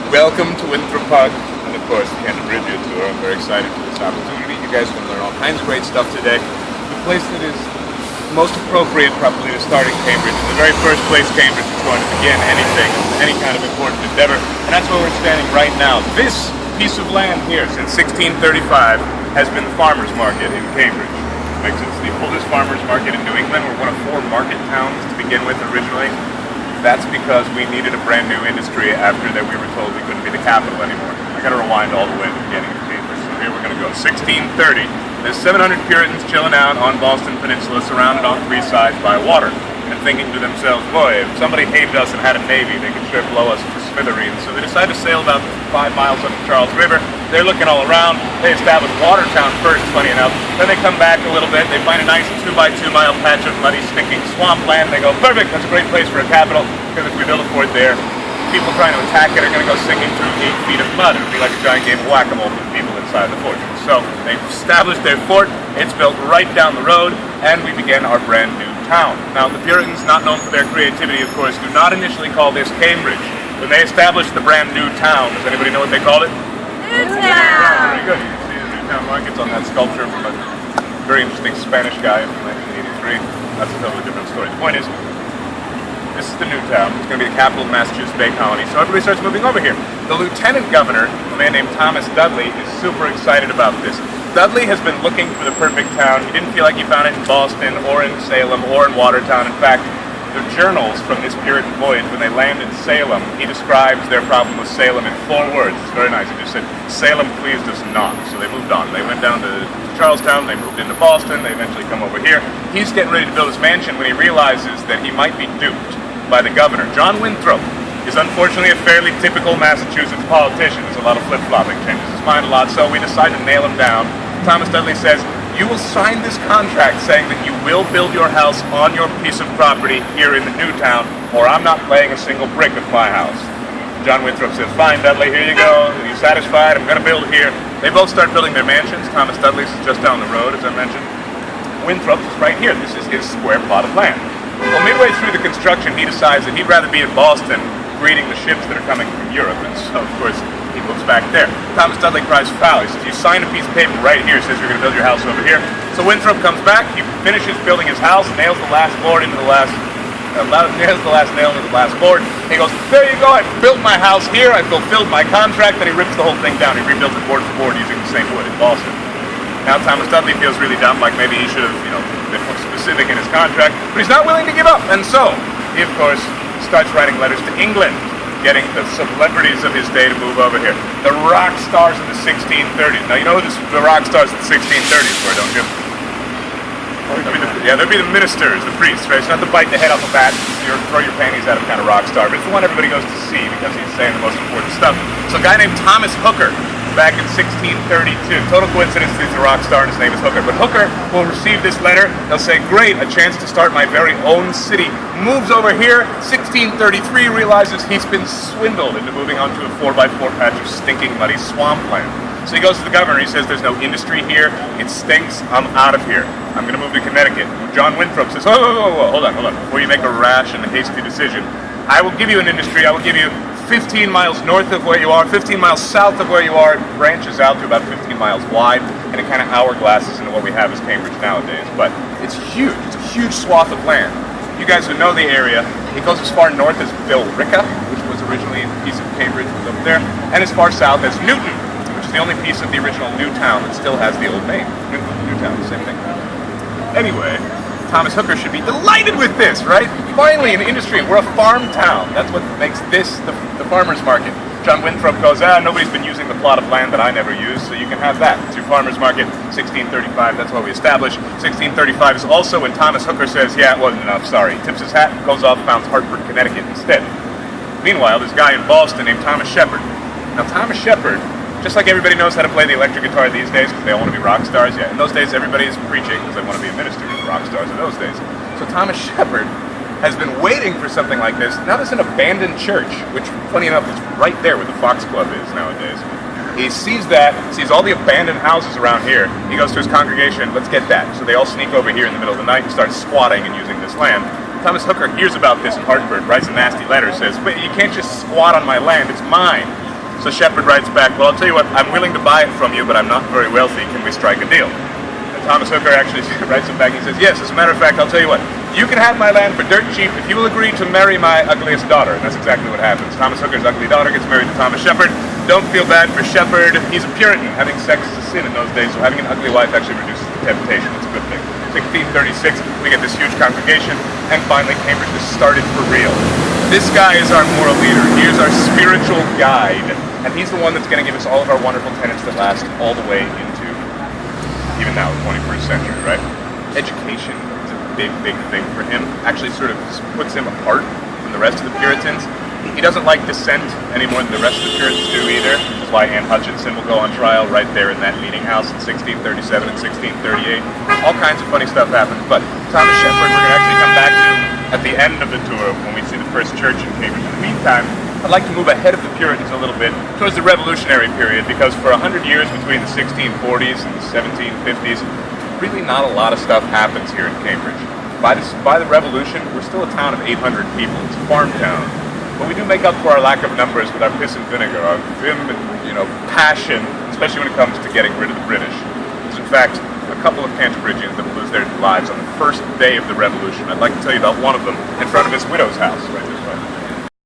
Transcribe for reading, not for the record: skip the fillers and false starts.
Welcome to Winthrop Park, and of course the Cannon Riviera Tour. I'm very excited for this opportunity. You guys are going to learn all kinds of great stuff today. The place that is most appropriate probably to start in Cambridge is the very first place Cambridge is going to begin anything, any kind of important endeavor, and that's where we're standing right now. This piece of land here, since 1635, has been the farmers' market in Cambridge. It's the oldest farmers' market in New England. We're one of 4 market towns to begin with originally. That's because we needed a brand new industry after that we were told we couldn't be the capital anymore. I gotta rewind all the way to the beginning of Cambridge. So here we're gonna go. 1630. There's 700 Puritans chilling out on Boston Peninsula, surrounded on 3 sides by water, and thinking to themselves, boy, if somebody hated us and had a navy, they could sure blow us to smithereens. So they decided to sail about 5 miles up the Charles River. They're looking all around. They establish Watertown first, funny enough. Then they come back a little bit. They find a nice 2-by-2 mile patch of muddy, stinking swampland. They go, perfect, that's a great place for a capital, because if we build a fort there, people trying to attack it are going to go sinking through 8 feet of mud. It'll be like a giant game of whack-a-mole for the people inside the fortress. So they established their fort. It's built right down the road, and we begin our brand new town. Now, the Puritans, not known for their creativity, of course, do not initially call this Cambridge. When they established the brand new town, does anybody know what they called it? Newtown! Yeah, very good. You can see the Newtown markets on that sculpture from a very interesting Spanish guy from 1983. That's a totally different story. The point is, this is the new town. It's going to be the capital of Massachusetts Bay Colony. So everybody starts moving over here. The lieutenant governor, a man named Thomas Dudley, is super excited about this. Dudley has been looking for the perfect town. He didn't feel like he found it in Boston or in Salem or in Watertown. In fact, the journals from this Puritan voyage, when they land in Salem, he describes their problem with Salem in 4 words. It's very nice. He just said, Salem pleased us not. So they moved on. They went down to Charlestown, they moved into Boston, they eventually come over here. He's getting ready to build his mansion when he realizes that he might be duped by the governor. John Winthrop is unfortunately a fairly typical Massachusetts politician. There's a lot of flip-flopping, changes his mind a lot, so we decide to nail him down. Thomas Dudley says, you will sign this contract saying that you will build your house on your piece of property here in the new town, or I'm not laying a single brick of my house. John Winthrop says, fine, Dudley, here you go. Are you satisfied? I'm going to build here. They both start building their mansions. Thomas Dudley's is just down the road, as I mentioned. Winthrop's is right here. This is his square plot of land. Well, midway through the construction, he decides that he'd rather be in Boston greeting the ships that are coming from Europe, and so, of course, he moves back there. Thomas Dudley cries foul. He says, you signed a piece of paper right here, says you're going to build your house over here. So Winthrop comes back, he finishes building his house, nails the last board into the last, nails the last nail into the last board. He goes, there you go, I built my house here, I fulfilled my contract, then he rips the whole thing down. He rebuilds it board for board using the same wood in Boston. Now Thomas Dudley feels really dumb, like maybe he should have, been more specific in his contract, but he's not willing to give up, and so he, of course, starts writing letters to England, getting the celebrities of his day to move over here. The rock stars of the 1630s. Now, you know who the rock stars of the 1630s were, don't you? There'd be the ministers, the priests, right? It's not the bite the head off a bat, throw your panties at him kind of rock star, but it's the one everybody goes to see because he's saying the most important stuff. So a guy named Thomas Hooker, back in 1632. Total coincidence he's a rock star and his name is Hooker. But Hooker will receive this letter. They'll say, great, a chance to start my very own city. Moves over here. 1633 realizes he's been swindled into moving onto a 4x4 patch of stinking, muddy swampland. So he goes to the governor. He says, there's no industry here. It stinks. I'm out of here. I'm going to move to Connecticut. John Winthrop says, whoa, hold on. Before you make a rash and hasty decision, I will give you an industry. I will give you 15 miles north of where you are, 15 miles south of where you are. It branches out to about 15 miles wide, and it kind of hourglasses into what we have as Cambridge nowadays. But it's huge. It's a huge swath of land. You guys who know the area, it goes as far north as Billerica, which was originally a piece of Cambridge, was up there, and as far south as Newton, which is the only piece of the original new town that still has the old name. Newtown, the same thing. Anyway, Thomas Hooker should be delighted with this, right? Finally, an industry. We're a farm town. That's what makes this the farmer's market. John Winthrop goes, nobody's been using the plot of land that I never used, so you can have that. It's your farmer's market. 1635, that's what we established. 1635 is also when Thomas Hooker says, yeah, it wasn't enough, sorry. Tips his hat, goes off, founds Hartford, Connecticut instead. Meanwhile, this guy in Boston named Thomas Shepard. Now, Thomas Shepard, just like everybody knows how to play the electric guitar these days because they all want to be rock stars, yeah, in those days everybody is preaching because they want to be a minister, rock stars in those days. So Thomas Shepard has been waiting for something like this. Now there's an abandoned church, which, funny enough, is right there where the Fox Club is nowadays. He sees that, sees all the abandoned houses around here. He goes to his congregation, let's get that. So they all sneak over here in the middle of the night and start squatting and using this land. Thomas Hooker hears about this in Hartford, writes a nasty letter, says, wait, you can't just squat on my land, it's mine. So Shepard writes back, well, I'll tell you what, I'm willing to buy it from you, but I'm not very wealthy. Can we strike a deal? And Thomas Hooker actually writes him back. He says, yes, as a matter of fact, I'll tell you what, you can have my land for dirt cheap if you will agree to marry my ugliest daughter. And that's exactly what happens. Thomas Hooker's ugly daughter gets married to Thomas Shepard. Don't feel bad for Shepard. He's a Puritan. Having sex is a sin in those days, so having an ugly wife actually reduces the temptation. It's a good thing. 1636, we get this huge congregation, and finally Cambridge is started for real. This guy is our moral leader. He is our spiritual guide, and he's the one that's going to give us all of our wonderful tenets that last all the way into, even now, the 21st century, right? Education is a big, big thing for him. Actually sort of puts him apart from the rest of the Puritans. He doesn't like dissent any more than the rest of the Puritans do either, which is why Anne Hutchinson will go on trial right there in that meeting house in 1637 and 1638. All kinds of funny stuff happens, but Thomas Shepard we're going to actually come back to at the end of the tour when we see the first church in Cambridge. In the meantime, I'd like to move ahead of the Puritans a little bit towards the Revolutionary period, because for 100 years between the 1640s and the 1750s, really not a lot of stuff happens here in Cambridge. By the Revolution, we're still a town of 800 people. It's a farm town. But we do make up for our lack of numbers with our piss and vinegar, our vim and, passion, especially when it comes to getting rid of the British. There's in fact a couple of Canterbridgians that will lose their lives on the first day of the Revolution. I'd like to tell you about one of them in front of his widow's house right there.